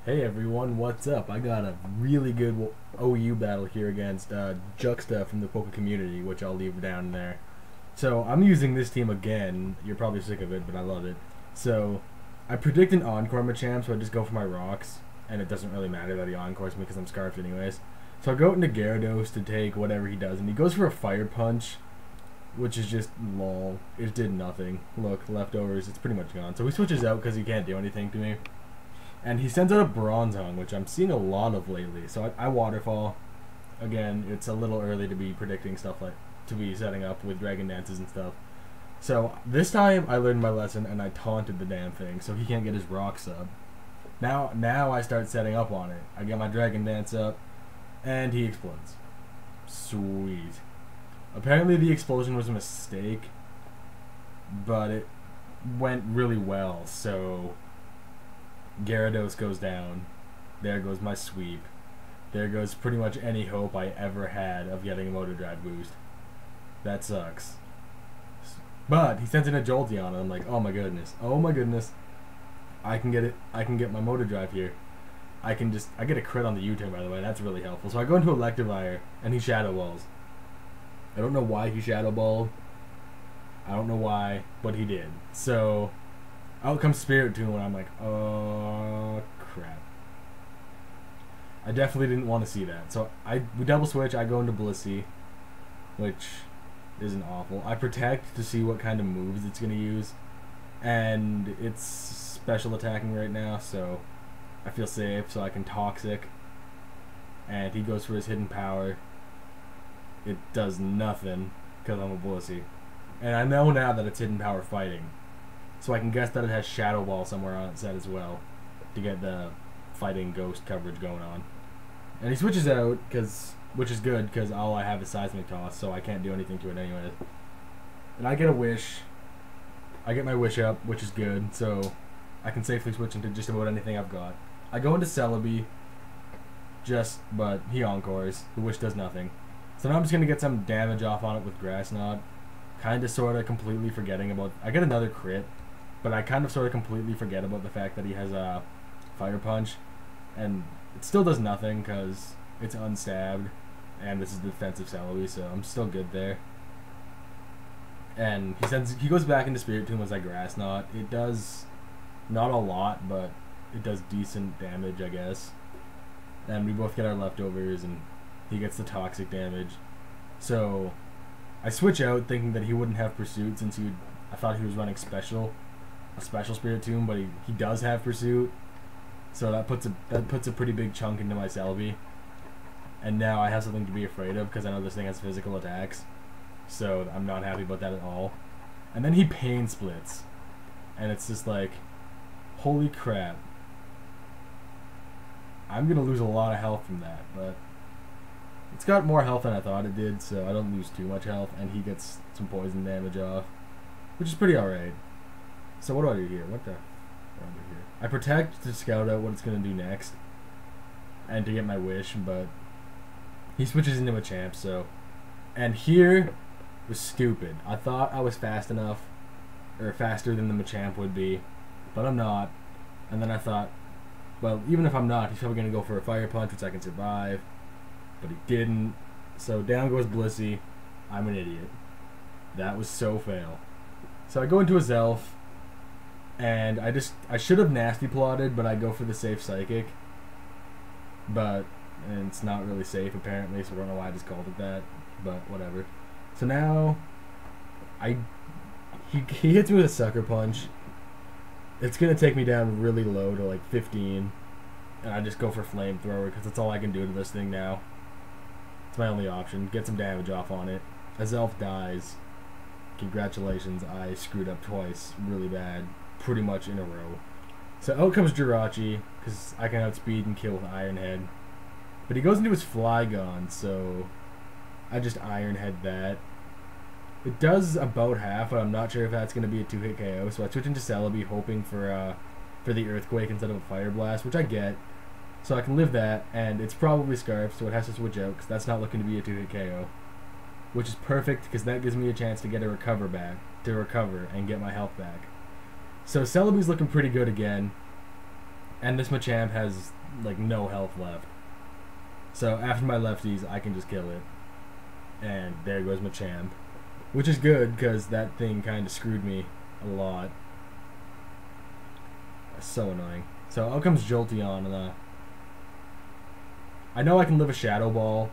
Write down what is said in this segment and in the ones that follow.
Hey everyone, what's up? I got a really good OU battle here against Juxta from the Poke community, which I'll leave down there. So I'm using this team again. You're probably sick of it, but I love it. So I predict an Encore Machamp, so I just go for my rocks, and it doesn't really matter that he Encores me because I'm Scarfed anyways. So I go into Gyarados to take whatever he does, and he goes for a Fire Punch, which is just lol. It did nothing. Look, leftovers, it's pretty much gone. So he switches out because he can't do anything to me. And he sends out a Bronzong, which I'm seeing a lot of lately. So I Waterfall. Again, it's a little early to be predicting stuff like to be setting up with Dragon Dances and stuff. So this time I learned my lesson and I taunted the damn thing so he can't get his rock sub. Now I start setting up on it. I get my Dragon Dance up and he explodes. Sweet. Apparently the explosion was a mistake, but it went really well, so Gyarados goes down. There goes my sweep. There goes pretty much any hope I ever had of getting a Motor Drive boost. That sucks. But he sends in a Jolteon and I'm like, oh my goodness. Oh my goodness. I can get it. I can get my Motor Drive here. I get a crit on the U-turn, by the way. That's really helpful. So I go into Electivire and he Shadow Balls. I don't know why he Shadow Balled. I don't know why, but he did. So out comes Spiritomb, and I'm like, oh crap. I definitely didn't want to see that. So we double switch. I go into Blissey, which isn't awful. I protect to see what kind of moves it's gonna use, and it's special attacking right now, so I feel safe. So I can Toxic, and he goes for his hidden power. It does nothing because I'm a Blissey, and I know now that it's hidden power fighting. So I can guess that it has Shadow Ball somewhere on its set as well to get the fighting ghost coverage going on. And he switches out, which is good because all I have is Seismic Toss, so I can't do anything to it anyways. And I get a Wish. I get my Wish up, which is good, so I can safely switch into just about anything I've got. I go into Celebi, but he Encores. The Wish does nothing. So now I'm just going to get some damage off on it with Grass Knot. Kind of, sort of, completely forgetting about... I get another crit. But I kind of sort of completely forget about the fact that he has a Fire Punch, and it still does nothing because it's unstabbed, and this is the defensive Celebi, so I'm still good there. And he goes back into Spiritomb as I Grass Knot. It does not a lot, but it does decent damage, I guess. And we both get our leftovers, and he gets the toxic damage. So I switch out thinking that he wouldn't have Pursuit since I thought he was running a special Spiritomb, but he does have Pursuit, so that puts a pretty big chunk into my Celebi, and now I have something to be afraid of because I know this thing has physical attacks, so I'm not happy about that at all. And then he Pain Splits, and it's just like, holy crap, I'm gonna lose a lot of health from that, but it's got more health than I thought it did, so I don't lose too much health, and he gets some poison damage off, which is pretty alright. So what do I do here? What do I do here? I protect to scout out what it's going to do next and to get my Wish, but he switches into a Machamp, so... And here was stupid. I thought I was fast enough, or faster than the Machamp would be, but I'm not. And then I thought, well, even if I'm not, he's probably going to go for a Fire Punch, which I can survive, but he didn't. So down goes Blissey. I'm an idiot. That was so fail. So I go into a Zelf, and I should have Nasty Plotted, but I go for the safe Psychic. And it's not really safe apparently, so I don't know why I just called it that, but whatever. So now, he hits me with a Sucker Punch. It's gonna take me down really low to like 15, and I just go for Flamethrower because that's all I can do to this thing now. It's my only option. Get some damage off on it. A Zelf dies. Congratulations, I screwed up twice really bad. Pretty much in a row. So out comes Jirachi, because I can outspeed and kill with Iron Head. But he goes into his Flygon, so I just Iron Head that. It does about half, but I'm not sure if that's going to be a 2-hit KO, so I switch into Celebi hoping for the Earthquake instead of a Fire Blast, which I get. So I can live that, and it's probably Scarf, so it has to switch out, because that's not looking to be a 2-hit KO. Which is perfect, because that gives me a chance to get a recover and get my health back. So Celebi's looking pretty good again. And this Machamp has like no health left. So after my lefties, I can just kill it. And there goes Machamp. Which is good, because that thing kind of screwed me a lot. That's so annoying. So out comes Jolteon, and I know I can live a Shadow Ball.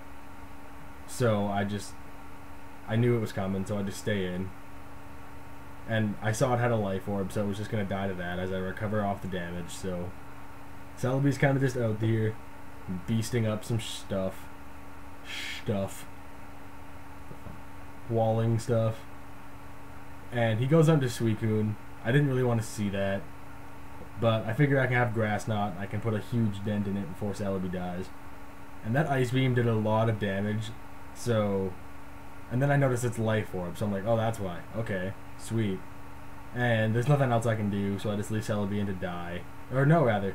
So I knew it was coming, so I just stay in. And I saw it had a Life Orb, so it was just going to die to that as I recover off the damage. So Celebi's kind of just out there, beasting up some stuff. Walling stuff. And he goes on to Suicune. I didn't really want to see that. But I figure I can have Grass Knot. I can put a huge dent in it before Celebi dies. And that Ice Beam did a lot of damage. So... And then I noticed it's Life Orb. So I'm like, oh, that's why. Okay, sweet. And there's nothing else I can do, so I just leave Celebi in to die. Or no, rather.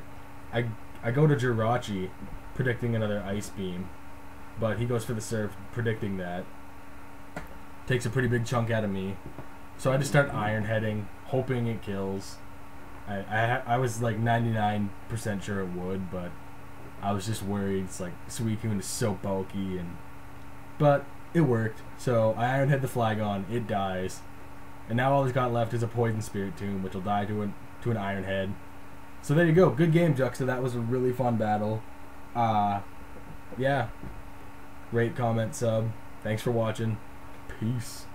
I go to Jirachi, predicting another Ice Beam. But he goes for the Surf, predicting that. Takes a pretty big chunk out of me. So I just start Iron Heading, hoping it kills. I was like 99% sure it would, but I was just worried. It's like Suicune is so bulky, but it worked. So I Iron Head the Flygon, it dies, and now all he's got left is a Poison Spiritomb, which will die to an Iron Head. So there you go. Good game, Juxta. That was a really fun battle. Yeah. Rate, comment, sub. Thanks for watching. Peace.